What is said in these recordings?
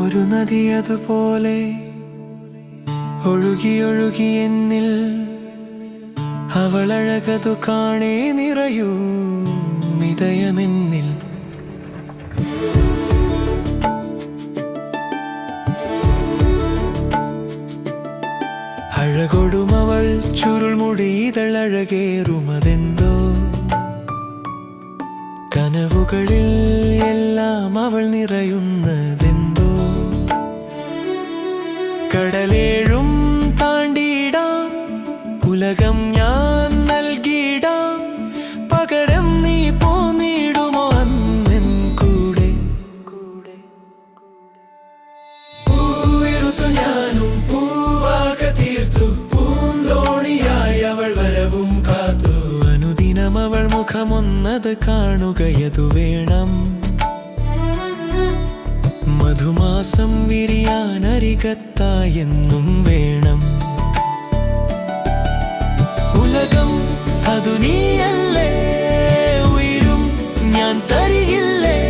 ഒരു നദി അതുപോലെ ഒഴുകി ഒഴുകി എന്നിൽ അവളഴകതു കാണേ നിറയൂ മിതയമെന്നിൽ. അഴകൊടുമവൾ ചുരുൾമുടി ഇതളഴകേറുമതെന്തോ, കനവുകളിൽ എല്ലാം അവൾ നിറയുന്നതെന്തോ. കടലേഴും താണ്ടിടാം, ഉലകം ഞാൻ നൽകിടാം, പകരം നീ പോന്നിടുമോ അന്നെൻ കൂടെ. പൂവിരുത്തു ഞാനും പൂവാക തീർത്തു, പൂന്തോണിയായി അവൾ വരവും കാത്തു. അനുദിനം അവൾ മുഖമൊന്നത് കാണുകയതു വേണം, മധുമാസം വിരിയാനരികത്തായെന്നും വേണം. ഉലകം അതു നീയല്ലേ, ഉയരും ഞാൻ തരികില്ലേ,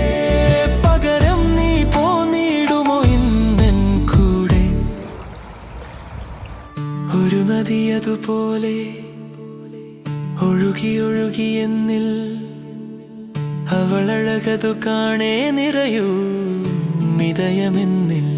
പകരം നീ പോന്നിടുമോ ഇന്നെൻ കൂടെ. ഒരു നദി അതുപോലെ ഒഴുകി ഒഴുകി എന്നിൽ അവളഴകതു കാണേ നിറയൂ മിതയമെന്നിൽ.